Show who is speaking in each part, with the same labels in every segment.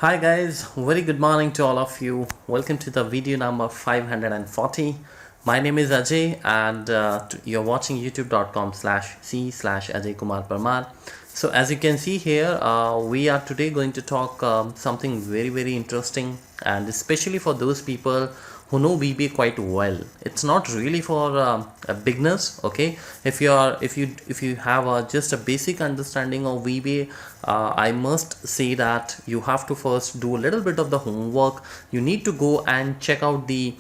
Speaker 1: Hi guys, very good morning to all of you. Welcome to the video number 540. My name is Ajay and you're watching youtube.com/c/Ajay Kumar Parmar. So as you can see here, we are today going to talk something very interesting, and especially for those people who know VBA quite well. It's not really for beginners. Okay, if you have just a basic understanding of VBA, I must say that you have to first do a little bit of the homework. You need to go and check out the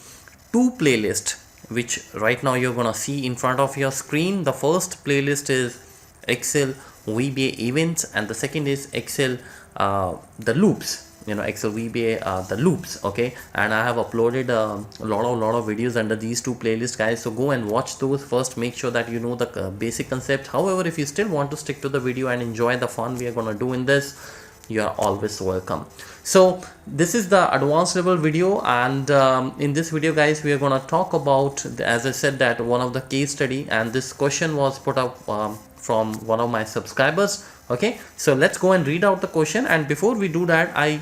Speaker 1: two playlists which right now you're gonna see in front of your screen. The first playlist is Excel VBA events, and the second is Excel the loops. Excel VBA the loops. Okay, and I have uploaded a lot of videos under these two playlists, guys, so go and watch those first. Make sure that you know the basic concept. However, if you still want to stick to the video and enjoy the fun we are gonna do in this, you are always welcome. So this is the advanced level video, and in this video, guys, we are going to talk about, as I said, that one of the case study, and this question was put up from one of my subscribers. Okay, so let's go and read out the question, and before we do that, I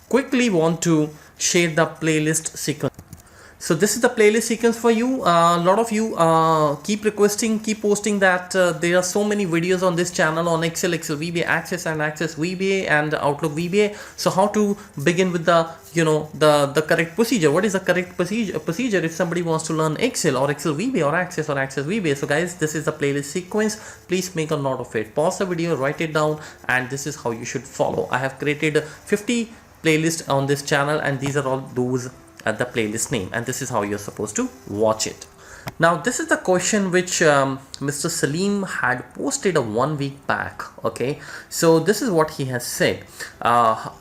Speaker 1: quickly want to share the playlist sequence. So this is the playlist sequence for you. A lot of you keep posting that there are so many videos on this channel on Excel VBA, Access and Access VBA, and Outlook VBA. So how to begin with the the correct procedure? What is the correct procedure if somebody wants to learn Excel or Excel VBA or Access VBA? So guys, this is the playlist sequence. Please make a note of it. Pause the video, write it down, and this is how you should follow. I have created 50 playlists on this channel, and these are all those at the playlist name, and this is how you're supposed to watch it. Now this is the question which Mr. Salim had posted 1 week back. Okay, so this is what he has said.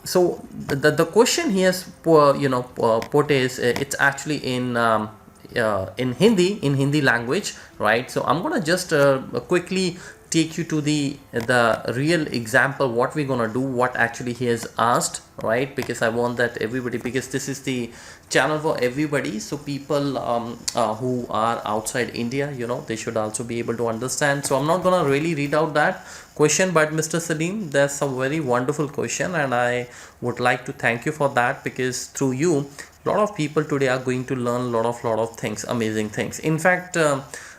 Speaker 1: So the question he has put is it's actually in Hindi language, right? So I'm gonna just quickly take you to the real example, what we're gonna do, what actually he has asked, right? Because I want that everybody, because this is the channel for everybody, so people who are outside India, they should also be able to understand. So I'm not gonna really read out that question, but Mr. Salim, that's a very wonderful question, and I would like to thank you for that, because through you a lot of people today are going to learn a lot of things, amazing things. In fact,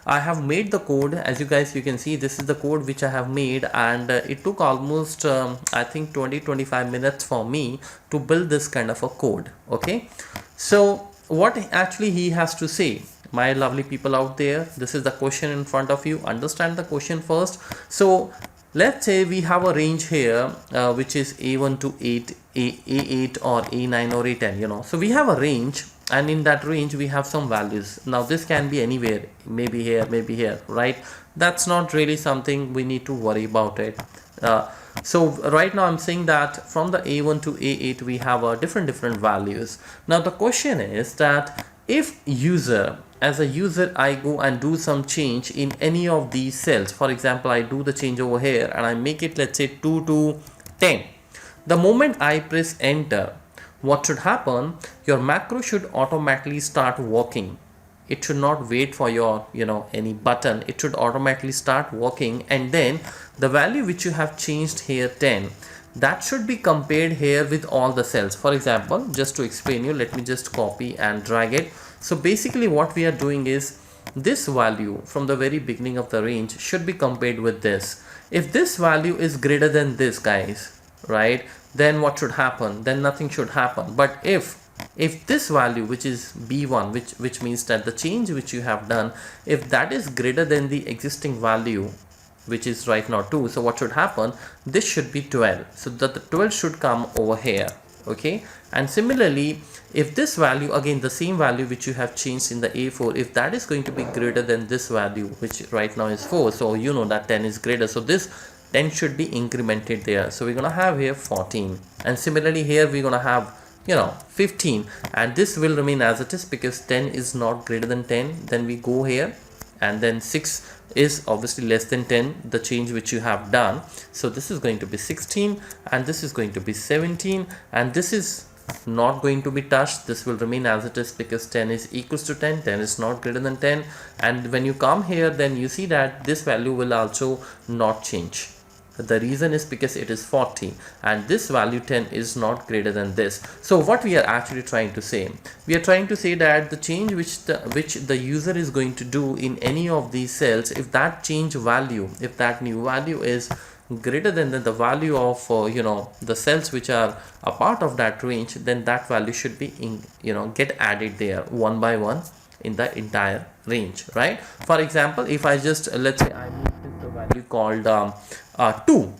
Speaker 1: I have made the code, as you can see, this is the code which I have made, and it took almost I think 20-25 minutes for me to build this kind of a code. Okay, so what actually he has to say, my lovely people out there, this is the question in front of you. Understand the question first. So let's say we have a range here which is A1 to A8 or A9 or A10, so we have a range, and in that range we have some values. Now this can be anywhere, maybe here, right? That's not really something we need to worry about it. So right now I'm saying that from the A1 to A8 we have different values. Now the question is that if as a user I go and do some change in any of these cells, for example I do the change over here and I make it, let's say, 2 to 10, the moment I press enter, what should happen? Your macro should automatically start working. It should not wait for your any button. It should automatically start working, and then the value which you have changed here, 10, that should be compared here with all the cells. For example, just to explain you, let me just copy and drag it. So basically what we are doing is this value from the very beginning of the range should be compared with this. If this value is greater than this, guys, right, then what should happen? Then nothing should happen. But if this value, which is B1, which means that the change which you have done, if that is greater than the existing value, which is right now 2, so what should happen? This should be 12, so that the 12 should come over here. Okay, and similarly, if this value, again the same value which you have changed in the A4, if that is going to be greater than this value, which right now is 4, so you know that 10 is greater, so this 10 should be incremented there. So we're gonna have here 14, and similarly here we're gonna have 15, and this will remain as it is because 10 is not greater than 10. Then we go here, and then 6 is obviously less than 10, the change which you have done. So this is going to be 16, and this is going to be 17, and this is not going to be touched. This will remain as it is because 10 is equals to 10, 10 is not greater than 10. And when you come here, then you see that this value will also not change. The reason is because it is 40 and this value 10 is not greater than this. So what we are actually trying to say, we are trying to say that the change which the user is going to do in any of these cells, if that change value, if that new value is greater than the value of the cells which are a part of that range, then that value should be get added there one by one in the entire range, right? For example, if I just let's say I make the value called 2.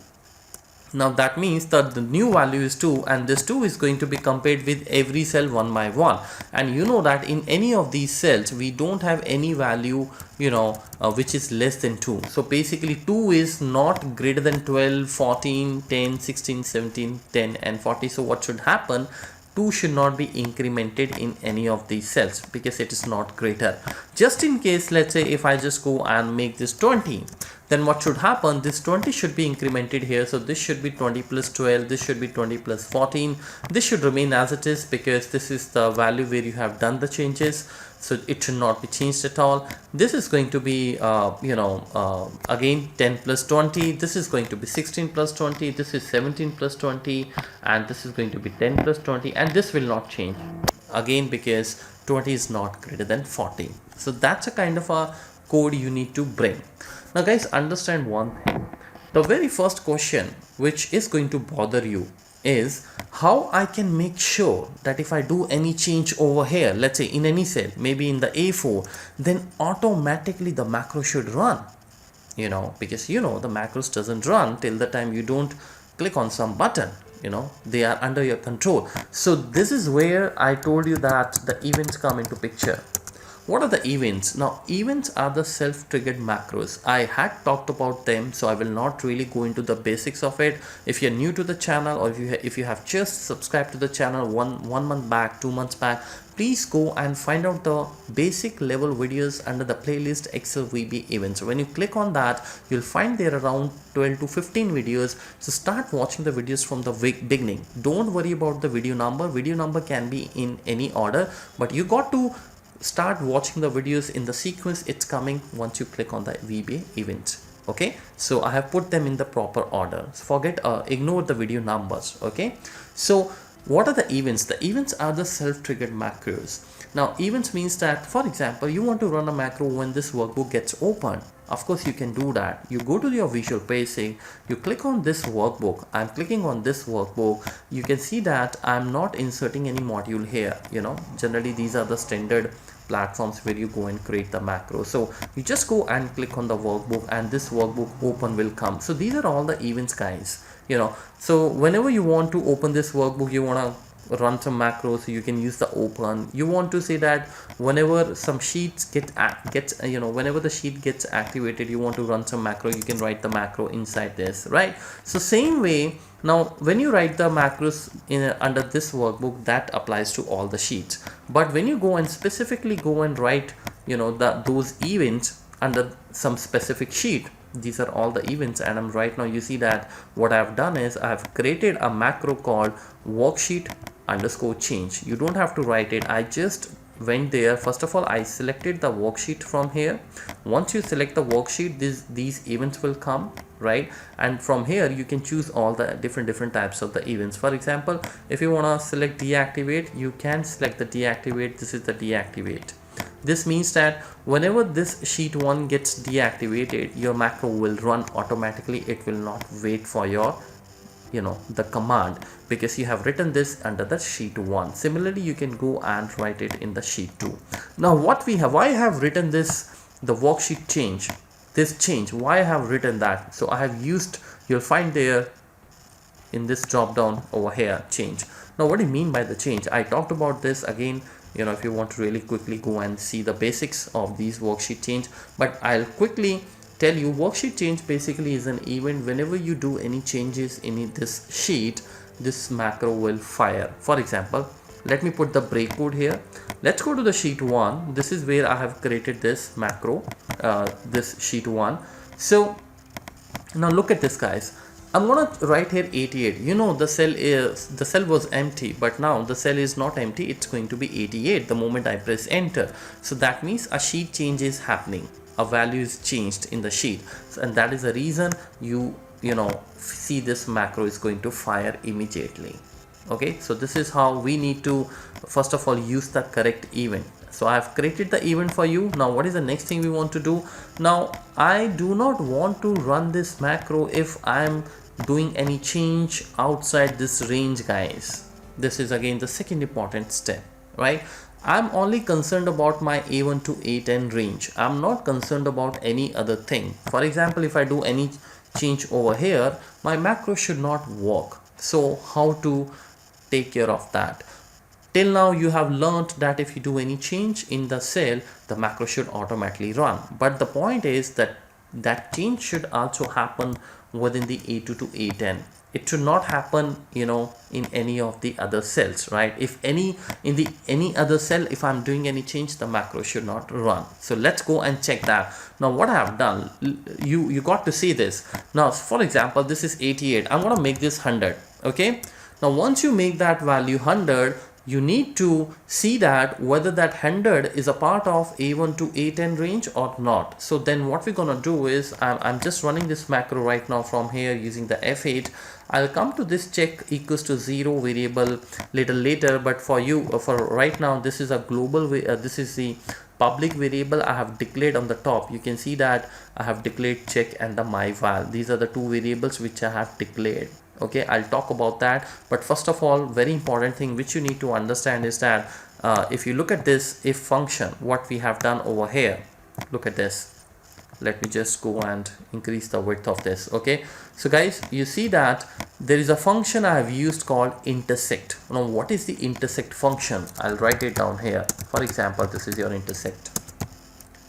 Speaker 1: Now that means that the new value is 2 and this 2 is going to be compared with every cell one by one, and you know that in any of these cells we don't have any value which is less than 2. So basically 2 is not greater than 12, 14, 10, 16, 17, 10 and 40. So what should happen, 2 should not be incremented in any of these cells because it is not greater. Just in case, let's say if I just go and make this 20, then what should happen, this 20 should be incremented here. So this should be 20 plus 12, this should be 20 plus 14, this should remain as it is because this is the value where you have done the changes, so it should not be changed at all. This is going to be again 10 plus 20, this is going to be 16 plus 20, this is 17 plus 20, and this is going to be 10 plus 20, and this will not change again because 20 is not greater than 40. So that's a kind of a code you need to bring. Now guys, understand one thing. The very first question which is going to bother you is how I can make sure that if I do any change over here, let's say in any cell, maybe in the A4, then automatically the macro should run, because the macros doesn't run till the time you don't click on some button. They are under your control. So this is where I told you that the events come into picture. What are the events? Now events are the self-triggered macros. I had talked about them, so I will not really go into the basics of it. If you're new to the channel, or if you have just subscribed to the channel one month back, 2 months back, please go and find out the basic level videos under the playlist Excel VBA events. So when you click on that, you'll find there around 12 to 15 videos. So start watching the videos from the beginning. Don't worry about the video number. Video number can be in any order, but you got to start watching the videos in the sequence it's coming once you click on the VBA event. Okay, so I have put them in the proper order. So ignore the video numbers. Okay, so what are the events? The events are the self-triggered macros. Now events means that, for example, you want to run a macro when this workbook gets opened. Of course you can do that. You go to your Visual Basic, you click on this workbook. I'm clicking on this workbook. You can see that I'm not inserting any module here. Generally these are the standard platforms where you go and create the macro. So you just go and click on the workbook and this workbook open will come. So these are all the events, guys. So whenever you want to open this workbook, you want to run some macros, so you can use the open. You want to say that whenever some sheets whenever the sheet gets activated, you want to run some macro, you can write the macro inside this, right? So same way, now when you write the macros under this workbook, that applies to all the sheets. But when you go and specifically go and write those events under some specific sheet, these are all the events. And right now you see that what I've done is I've created a macro called worksheet underscore change. You don't have to write it. I just went there. First of all, I selected the worksheet from here. Once you select the worksheet, these events will come, right? And from here you can choose all the different types of the events. For example, if you want to select deactivate, you can select the deactivate. This is the deactivate. This means that whenever this sheet 1 gets deactivated, your macro will run automatically. It will not wait for your the command, because you have written this under the sheet 1. Similarly, you can go and write it in the sheet 2. Now what we have, why I have written this, the worksheet change, this change, why I have written that. So I have used, you'll find there in this drop down over here, change. Now what do you mean by the change? I talked about this again. If you want to really quickly go and see the basics of these worksheet change, but I'll quickly tell you, worksheet change basically is an event. Whenever you do any changes in this sheet, this macro will fire. For example, let me put the break code here. Let's go to the sheet 1. This is where I have created this macro, this sheet 1. So now look at this, guys. I'm gonna write here 88. The cell was empty, but now the cell is not empty. It's going to be 88 the moment I press enter. So that means a sheet change is happening. A value is changed in the sheet, and that is the reason you see this macro is going to fire immediately. Okay, so this is how we need to first of all use the correct event. So I have created the event for you. Now what is the next thing we want to do? Now I do not want to run this macro if I am doing any change outside this range, guys. This is again the second important step, right? I'm only concerned about my A1 to A10 range. I'm not concerned about any other thing. For example, if I do any change over here, my macro should not work. So how to take care of that? Till now you have learned that if you do any change in the cell, the macro should automatically run. But the point is that that change should also happen within the A2 to A10. It should not happen, in any of the other cells, right? If any other cell, if I'm doing any change, the macro should not run. So let's go and check that. Now what I have done, you got to see this. Now for example, this is 88. I'm going to make this 100. Okay, now once you make that value 100, you need to see that whether that 100 is a part of A1 to A10 range or not. So then what we're gonna do is, I'm just running this macro right now from here using the F8. I'll come to this check equals to 0 variable little later, but for you, for right now, this is a global, this is the public variable I have declared on the top. You can see that I have declared check and the my val. These are the two variables which I have declared. Okay, I'll talk about that, but first of all, very important thing which you need to understand is that if you look at this if function, what we have done over here, look at this. Let me just go and increase the width of this. Okay, so guys, you see that there is a function I have used called intersect. Now what is the intersect function? I'll write it down here. For example, this is your intersect.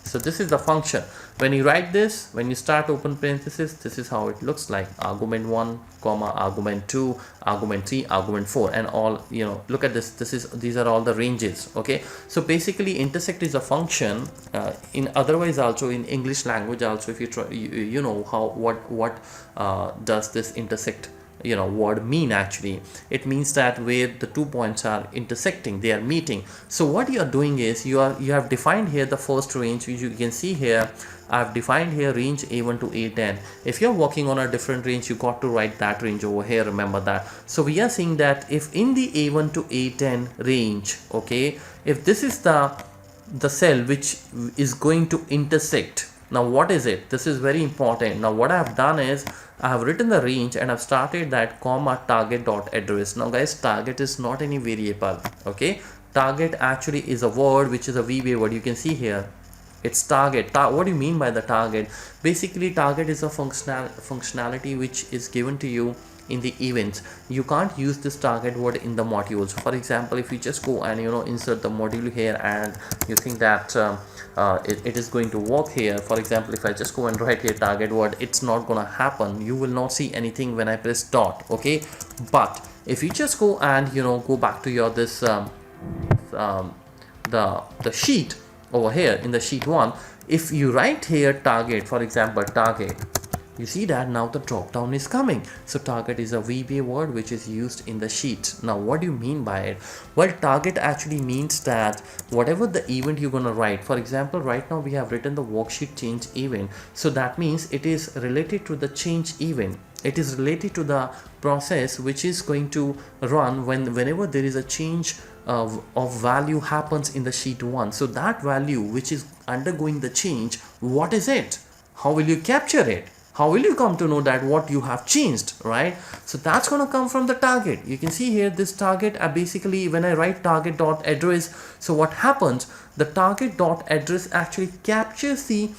Speaker 1: So this is the function. When you write this, when you start open parenthesis, this is how it looks like: argument 1, comma, argument 2, argument 3, argument 4, and all, look at this. These are all the ranges. Okay, so basically intersect is a function in otherwise also in English language also, if you try, you know how what does this intersect word mean. Actually it means that where the 2 points are intersecting, they are meeting. So what you are doing is you have defined here the first range, which you can see here. I've defined here range A1 to A10. If you're working on a different range, you got to write that range over here, remember that. So we are saying that if in the A1 to A10 range, okay, if this is the cell which is going to intersect, now what is it? This is very important. Now what I have done is I have written the range and I've started that comma target dot address. Now guys, target is not any variable. Okay, target actually is a word which is a VBA word. You can see here it's target. What do you mean by the target? Basically target is a functionality which is given to you in the events. You can't use this target word in the modules. For example, if you just go and insert the module here and you think that it is going to work here. For example, if I just go and write here target word, it's not gonna happen. You will not see anything when I press dot. Okay, but if you just go and go back to your this the sheet over here in the sheet 1, if you write here target, for example target, you see that now the drop down is coming. So target is a VBA word which is used in the sheet. Now what do you mean by it? Well, target actually means that whatever the event you're going to write, for example right now we have written the worksheet change event, so that means it is related to the change event. It is related to the process which is going to run whenever there is a change of value happens in the sheet 1. So that value which is undergoing the change, what is it? How will you capture it? How will you come to know that what you have changed, right? So that's going to come from the target. You can see here this target, basically when I write target dot address, so what happens, the target dot address actually captures the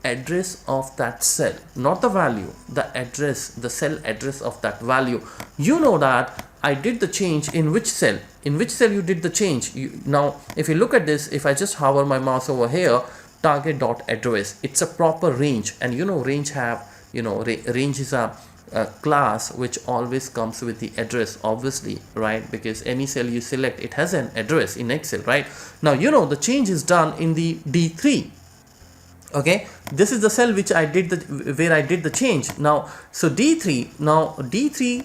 Speaker 1: address of that cell, not the value, the address, the cell address of that value. You know that I did the change in which cell, you did the change. Now if you look at this, if I just hover my mouse over here, target dot address, it's a proper range. And range have range is a class which always comes with the address, obviously, right? Because any cell you select, it has an address in Excel, right? Now the change is done in the D3. Okay, this is the cell which I did where I did the change. Now so D3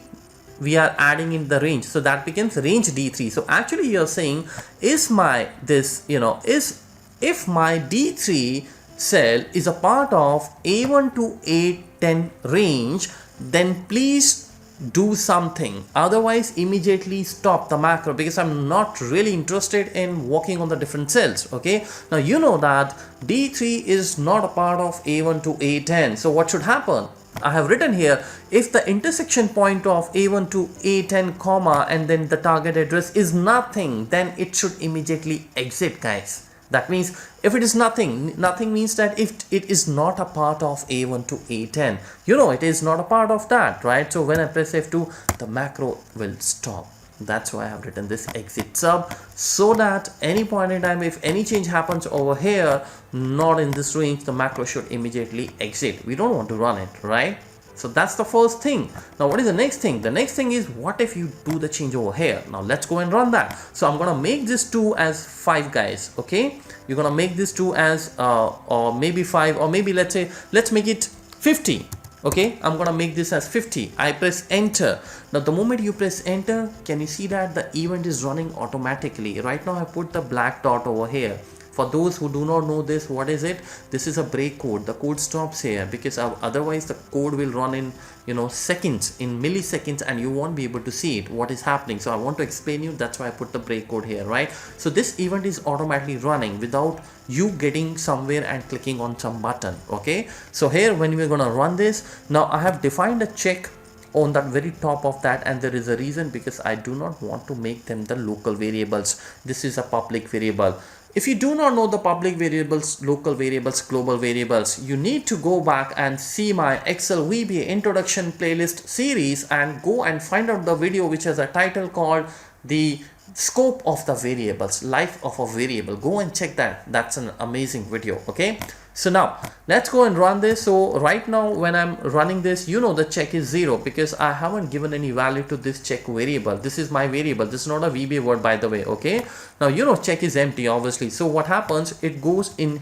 Speaker 1: we are adding in the range, so that becomes range D3. So actually you're saying if my D3 cell is a part of A1 to A10 range, then please do something, otherwise immediately stop the macro, because I'm not really interested in working on the different cells. Okay, now you know that D3 is not a part of A1 to A10. So what should happen? I have written here, if the intersection point of A1 to A10 comma and then the target address is nothing, then it should immediately exit, guys. That means if it is nothing means that if it is not a part of A1 to A10, you know, it is not a part of that, right? So when I press F2, the macro will stop. That's why I have written this exit sub, so that any point in time, if any change happens over here, not in this range, the macro should immediately exit. We don't want to run it, right? So that's the first thing. Now what is the next thing? The next thing is, what if you do the change over here? Now let's go and run that. So I'm gonna make this 2 as 5, guys. Okay, you're gonna make this 2 as or maybe 5, or maybe let's make it 50. Okay, I'm gonna make this as 50. I press enter. Now the moment you press enter, can you see that the event is running automatically? Right now I put the black dot over here. For those who do not know this, what is it? This is a break code. The code stops here because otherwise the code will run in, you know, seconds, in milliseconds, and you won't be able to see it, what is happening. So I want to explain you, that's why I put the break code here, right? So this event is automatically running without you getting somewhere and clicking on some button. Okay, so here when we're gonna run this, now I have defined a check on that very top of that, and there is a reason, because I do not want to make them the local variables. This is a public variable. If you do not know the public variables, local variables, global variables, you need to go back and see my Excel VBA introduction playlist series and go and find out the video which has a title called the scope of the variables, life of a variable. Go and check that. That's an amazing video. Okay, so now let's go and run this. So right now when I'm running this, you know, the check is 0 because I haven't given any value to this check variable. This is my variable. This is not a VBA word, by the way. Okay, now you know check is empty obviously. So what happens, it goes in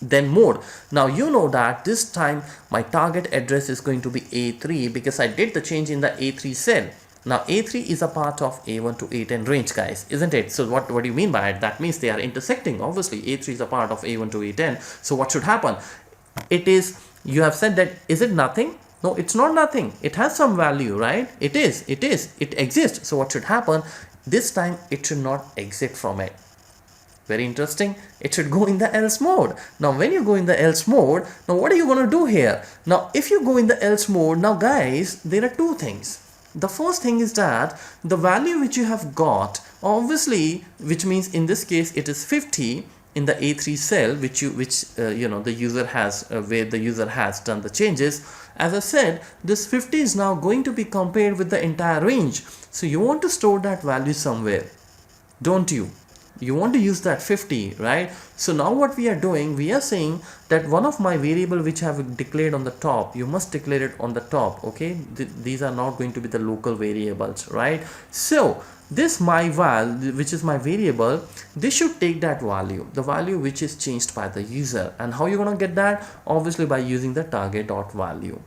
Speaker 1: then mode. Now you know that this time my target address is going to be A3 because I did the change in the A3 cell. Now A3 is a part of A1 to A10 range, guys, isn't it? So what do you mean by it? That means they are intersecting. Obviously A3 is a part of A1 to A10. So what should happen? It is, you have said that, is it nothing? No, it's not nothing. It has some value, right? It exists. So what should happen? This time it should not exit from it. Very interesting. It should go in the else mode. Now when you go in the else mode, now what are you going to do here? Now if you go in the else mode, now guys, there are two things. The first thing is that the value which you have got, obviously, which means in this case it is 50 in the A3 cell, which you know, the user has where the user has done the changes. As I said, this 50 is now going to be compared with the entire range. So you want to store that value somewhere, don't you? You want to use that 50, right? So now what we are doing, we are saying that one of my variable which I have declared on the top, you must declare it on the top. Okay, these are not going to be the local variables, right? So this my val, which is my variable, this should take that value, the value which is changed by the user. And how you're going to get that? Obviously by using the target dot value,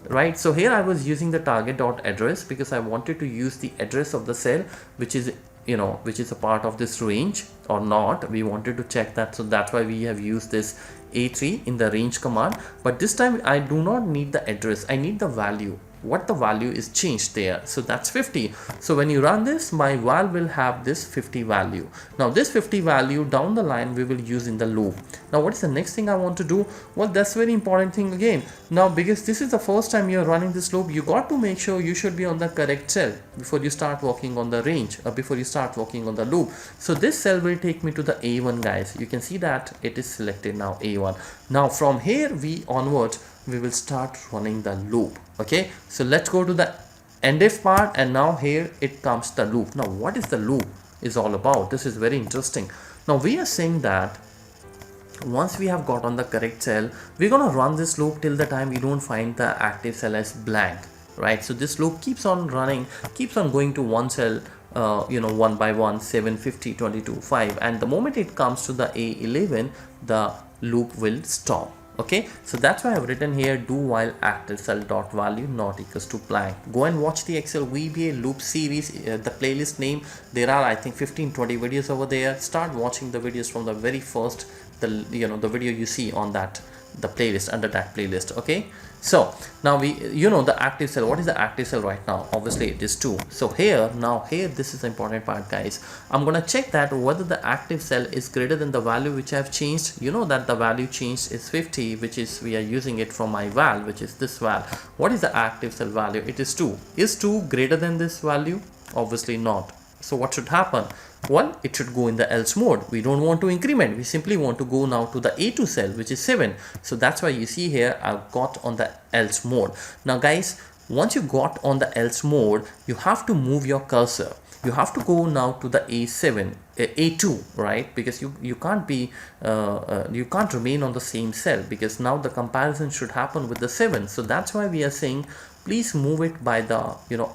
Speaker 1: right? So here I was using the target dot address because I wanted to use the address of the cell which is, you know, which is a part of this range or not. We wanted to check that, so that's why we have used this A3 in the range command. But this time I do not need the address, I need the value, what the value is changed there. So that's 50. So when you run this, my val will have this 50 value. Now this 50 value down the line we will use in the loop. Now what is the next thing I want to do? Well, that's very important thing again. Now because this is the first time you're running this loop, you got to make sure you should be on the correct cell before you start working on the range, or before you start working on the loop. So this cell will take me to the A1, guys. You can see that it is selected now, A1. Now from here we onwards we will start running the loop. Okay, so let's go to the end if part, and now here it comes the loop. Now what is the loop is all about? This is very interesting. Now we are saying that once we have got on the correct cell, we're going to run this loop till the time we don't find the active cell as blank, right? So this loop keeps on running, keeps on going to one cell, you know, one by one, 7, 50, 22, 5, and the moment it comes to the A11, the loop will stop. Okay, so that's why I've written here do while active cell dot value not equals to blank. Go and watch the Excel VBA loop series, the playlist name. There are I think 15-20 videos over there. Start watching the videos from the very first, the video you see on that the playlist, under that playlist. Okay, so now we, the active cell, what is the active cell right now? Obviously it is 2. So here, now here, this is the important part, guys. I'm gonna check that whether the active cell is greater than the value which I have changed. You know that the value changed is 50, which is, we are using it from my val, which is this val. What is the active cell value? It is 2. Is 2 greater than this value? Obviously not. So what should happen? Well, it should go in the else mode. We don't want to increment. We simply want to go now to the A2 cell, which is 7. So that's why you see here, I've got on the else mode. Now guys, once you got on the else mode, you have to move your cursor. You have to go now to the A7, A2, right? Because you can't be, you can't remain on the same cell, because now the comparison should happen with the 7. So that's why we are saying, please move it by the,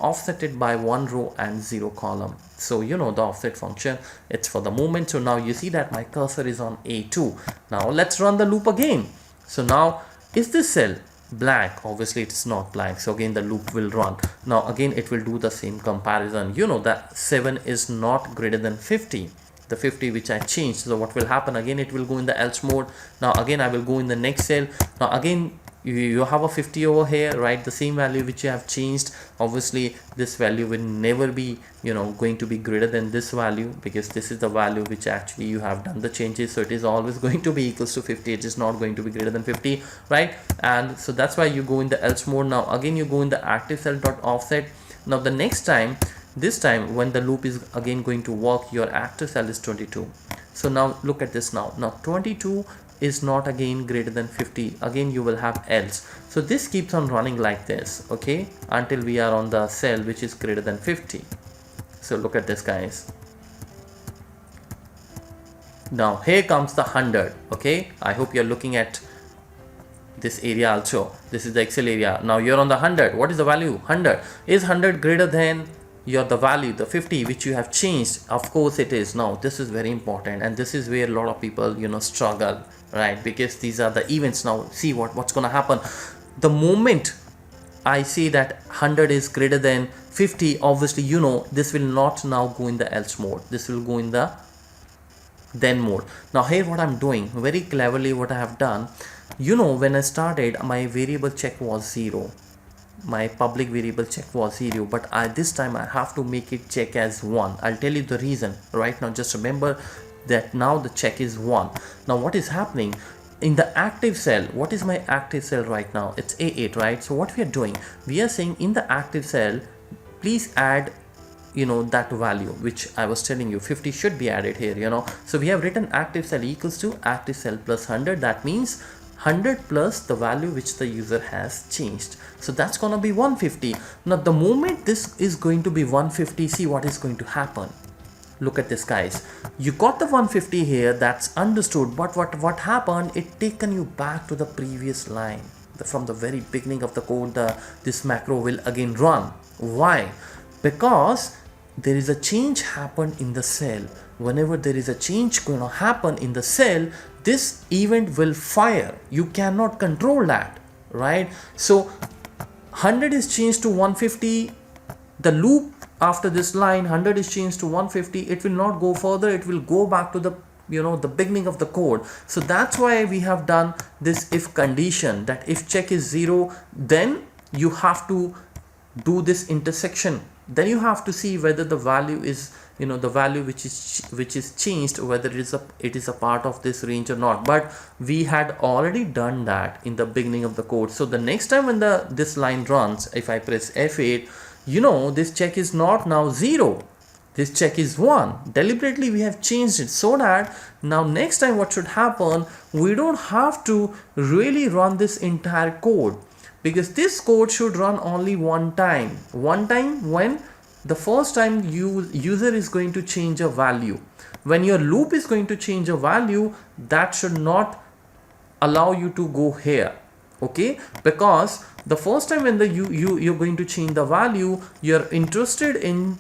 Speaker 1: offset it by 1 row and 0 column. So the offset function, it's for the movement. So now you see that my cursor is on A2. Now let's run the loop again. So now, is this cell blank? Obviously it is not blank. So again the loop will run. Now again it will do the same comparison. That 7 is not greater than 50. The 50 which I changed. So what will happen? Again it will go in the else mode. Now again I will go in the next cell. Now again you have a 50 over here, right? The same value which you have changed. Obviously this value will never be going to be greater than this value, because this is the value which actually you have done the changes. So it is always going to be equals to 50. It is not going to be greater than 50, right? And so that's why you go in the else mode. Now again you go in the active cell dot offset. Now the next time, this time when the loop is again going to work, your active cell is 22. So now look at this. Now 22 is not again greater than 50. Again you will have else. So this keeps on running like this, okay, until we are on the cell which is greater than 50. So look at this, guys. Now here comes the 100. Okay, I hope you're looking at this area also. This is the Excel area. Now you're on the 100. What is the value? 100. Is 100 greater than the value, the 50 which you have changed? Of course it is. Now this is very important, and this is where a lot of people struggle, right? Because these are the events. Now see what's gonna happen. The moment I say that 100 is greater than 50, obviously this will not now go in the else mode. This will go in the then mode. Now here what I'm doing very cleverly, what I have done, when I started, my variable check was 0. My public variable check was 0, but this time I have to make it check as 1. I'll tell you the reason right now. Just remember that now the check is 1. Now what is happening in the active cell? What is my active cell right now? It's A8, right? So what we are doing, we are saying in the active cell, please add that value which I was telling you, 50 should be added here. So we have written active cell equals to active cell plus 100. That means 100 plus the value which the user has changed. So that's gonna be 150. Now the moment this is going to be 150, see what is going to happen. Look at this, guys. You got the 150 here, that's understood, but what happened, it taken you back to the previous line. From the very beginning of the code, this macro will again run. Why? Because there is a change happened in the cell. Whenever there is a change going to happen in the cell, this event will fire. You cannot control that, right? So 100 is changed to 150. The loop after this line, 100 is changed to 150. It will not go further. It will go back to the the beginning of the code. So that's why we have done this if condition, that if check is 0, then you have to do this intersection. Then you have to see whether the value is the value which is changed, whether it is a part of this range or not. But we had already done that in the beginning of the code. So the next time when this line runs, if I press F8, this check is not now 0. This check is 1. Deliberately we have changed it so that now next time what should happen, we don't have to really run this entire code, because this code should run only one time. One time when the first time user is going to change a value. When your loop is going to change a value, that should not allow you to go here, okay? Because the first time when you're going to change the value, you're interested in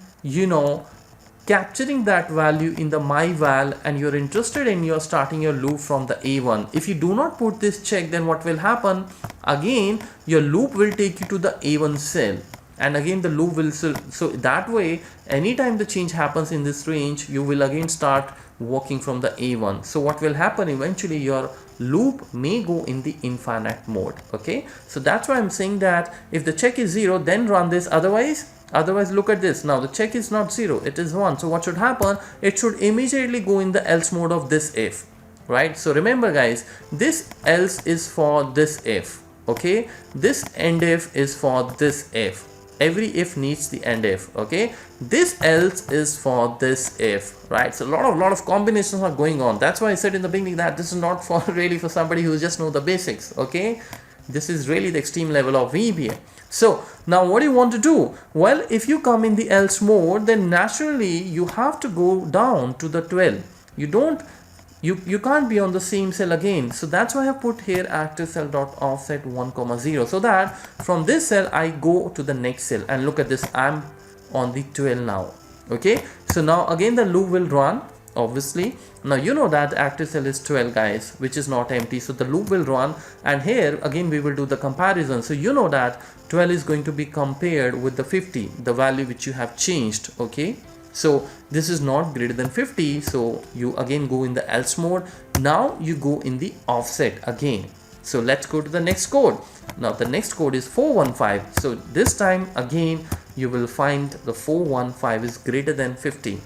Speaker 1: capturing that value in the myval, and you're interested in starting your loop from the A1. If you do not put this check, then what will happen? Again, your loop will take you to the A1 cell, and again the loop will so that way anytime the change happens in this range, you will again start working from the A1. So what will happen eventually, your loop may go in the infinite mode. Okay, so that's why I'm saying that if the check is 0, then run this, otherwise look at this. Now the check is not 0, it is 1. So what should happen, it should immediately go in the else mode of this if, right? So remember guys, this else is for this if. Okay, this end if is for this if. Every if needs the end if. Okay, this else is for this if, right? So a lot of combinations are going on. That's why I said in the beginning that this is not for really for somebody who just know the basics. Okay, this is really the extreme level of VBA. So now what do you want to do? Well, if you come in the else mode, then naturally you have to go down to the 12. You can't be on the same cell again. So that's why I have put here active cell dot offset 1, 0, so that from this cell I go to the next cell, and look at this, I'm on the 12 now. Okay, so now again the loop will run, obviously. Now you know that active cell is 12 guys, which is not empty, so the loop will run, and here again we will do the comparison. So you know that 12 is going to be compared with the 50, the value which you have changed. Okay, so this is not greater than 50, so you again go in the else mode. Now you go in the offset again. So let's go to the next code. Now the next code is 415. So this time again you will find the 415 is greater than 50.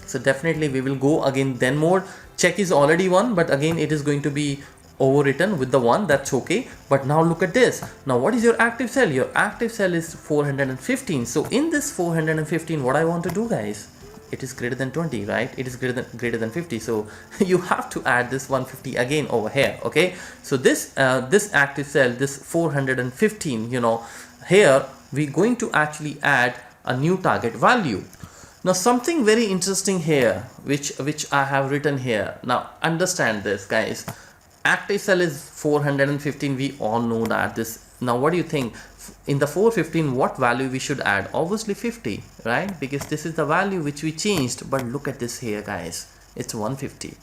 Speaker 1: So definitely we will go again then mode. Check is already 1, but again it is going to be overwritten with the 1, that's okay. But now look at this. Now what is your active cell? Your active cell is 415. So in this 415, what I want to do guys, it is greater than 20, right? It is greater than 50, so you have to add this 150 again over here. Okay, so this this active cell, this 415, you know, here we're going to actually add a new target value. Now something very interesting here which I have written here. Now understand this guys, active cell is 415, we all know that. This, now what do you think, in the 415 what value we should add? Obviously 50, right? Because this is the value which we changed. But look at this here guys, it's 150.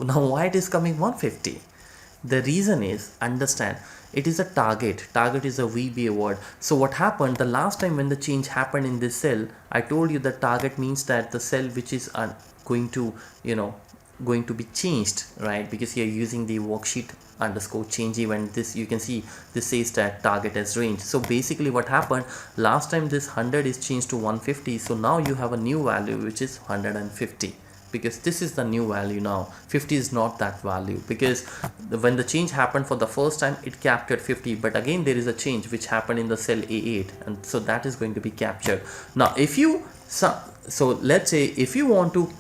Speaker 1: Now why it is coming 150? The reason is, understand, it is a target. Target is a VBA word. So what happened the last time when the change happened in this cell, I told you the target means that the cell which is going to, you know, going to be changed, right? Because you're using the worksheet underscore change event. This, you can see this says that target as range. So basically what happened last time, this 100 is changed to 150. So now you have a new value which is 150, because this is the new value now. 50 is not that value, because when the change happened for the first time it captured 50, but again there is a change which happened in the cell A8, and so that is going to be captured. Now if you so let's say if you want to,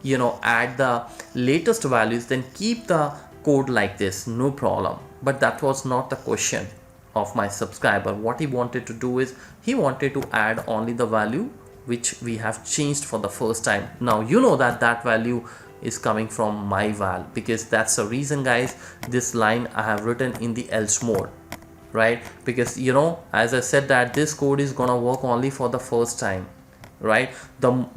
Speaker 1: you know, add the latest values, then keep the code like this, no problem. But that was not the question of my subscriber. What he wanted to do is he wanted to add only the value which we have changed for the first time. Now you know that that value is coming from my val, because that's the reason guys this line I have written in the else mode, right? Because you know, as I said that this code is gonna work only for the first time, right?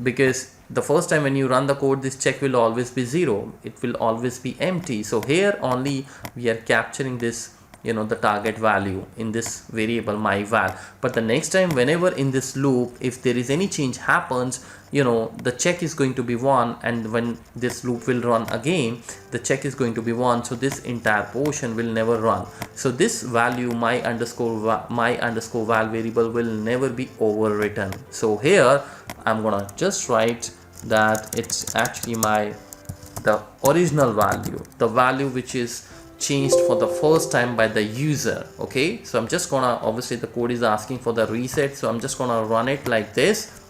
Speaker 1: Because the first time when you run the code, this check will always be 0, it will always be empty. So here only we are capturing this, you know, the target value in this variable my val. But the next time whenever in this loop if there is any change happens, you know, the check is going to be 1, and when this loop will run again the check is going to be 1, so this entire portion will never run. So this value my underscore val variable will never be overwritten. So here I'm gonna just write that it's actually the original value, the value which is changed for the first time by the user. Okay, so I'm just gonna, obviously the code is asking for the reset, so I'm just gonna run it like this.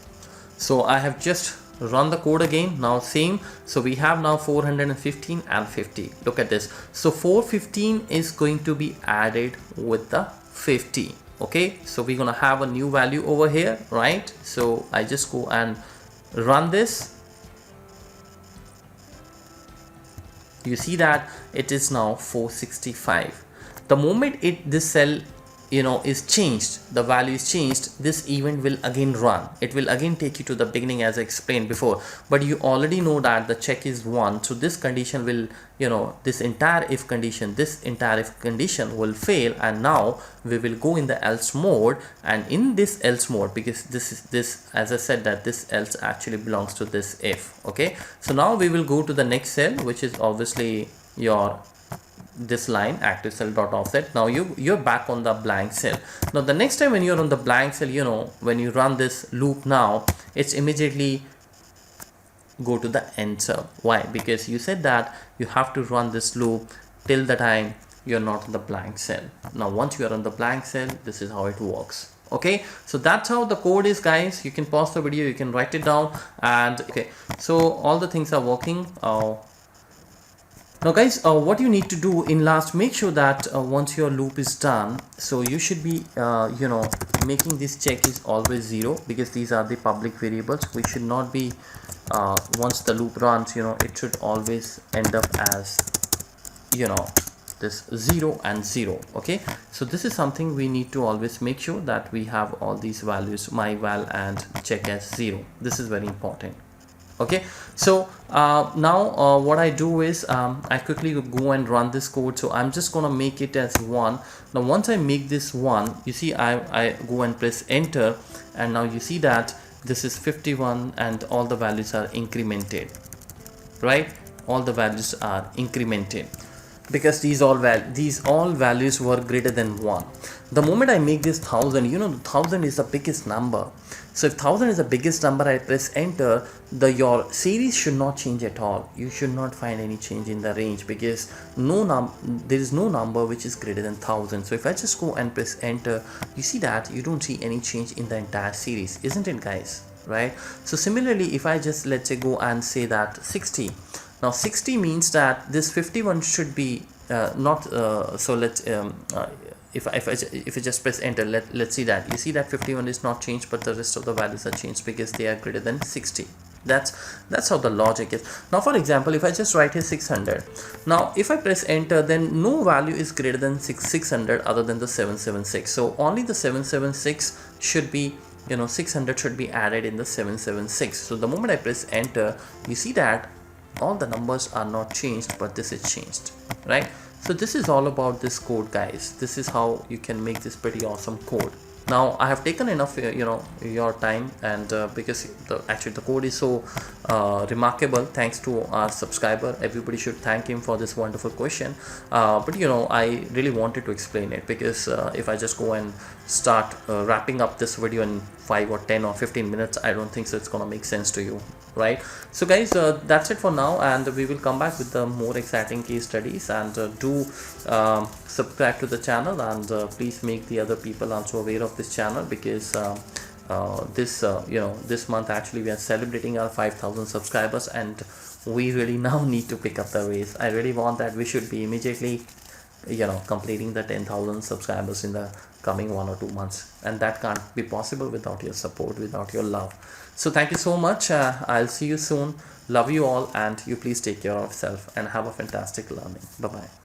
Speaker 1: So I have just run the code again, now same. So we have now 415 and 50. Look at this. So 415 is going to be added with the 50. Okay, so we're gonna have a new value over here, right? So I just go and run this. You see that it is now 465. The moment this cell is changed, the value is changed, this event will again run. It will again take you to the beginning as I explained before, but you already know that the check is 1, so this condition will, this entire if condition will fail, and now we will go in the else mode. And in this else mode, because this as I said that this else actually belongs to this if. Okay, so now we will go to the next cell, which is obviously your this line active cell dot offset. Now you're back on the blank cell. Now the next time when you're on the blank cell, when you run this loop, now it's immediately go to the end cell. Why? Because you said that you have to run this loop till the time you're not on the blank cell. Now once you are on the blank cell, this is how it works. Okay, so that's how the code is, guys. You can pause the video, you can write it down, and okay, so all the things are working. Now guys, what you need to do in last, make sure that once your loop is done, so you should be making this check is always 0, because these are the public variables. We should not be once the loop runs, it should always end up as this 0 and 0. Okay, so this is something we need to always make sure that we have all these values, my val and check as 0. This is very important. Okay, so now what I do is I quickly go and run this code. So I'm just gonna make it as 1. Now once I make this 1, you see I go and press enter, and now you see that this is 51 and all the values are incremented, right? All the values are incremented because these all values were greater than 1. The moment I make this 1000, the 1000 is the biggest number. So if 1000 is the biggest number, I press enter, your series should not change at all. You should not find any change in the range, because there is no number which is greater than 1000. So if I just go and press enter, you see that you don't see any change in the entire series, isn't it, guys? Right? So similarly, if I just let's say go and say that 60. Now 60 means that this 51 should be not so let's if I just press enter, let's see that you see that 51 is not changed, but the rest of the values are changed because they are greater than 60. That's how the logic is. Now for example, if I just write here 600, now if I press enter, then no value is greater than 600 other than the 776. So only the 776 should be 600 should be added in the 776. So the moment I press enter, you see that all the numbers are not changed, but this is changed, right? So this is all about this code, guys. This is how you can make this pretty awesome code. Now I have taken enough your time, and because actually the code is so remarkable, thanks to our subscriber. Everybody should thank him for this wonderful question, but I really wanted to explain it, because if I just go and start wrapping up this video in 5 or 10 or 15 minutes, I don't think so it's gonna make sense to you, right? So guys, that's it for now, and we will come back with the more exciting case studies. And do subscribe to the channel, and please make the other people also aware of this channel, because this month actually we are celebrating our 5,000 subscribers, and we really now need to pick up the race. I really want that we should be immediately completing the 10,000 subscribers in the coming 1 or 2 months, and that can't be possible without your support, without your love. So thank you so much. I'll see you soon. Love you all, and you please take care of yourself and have a fantastic learning. Bye bye.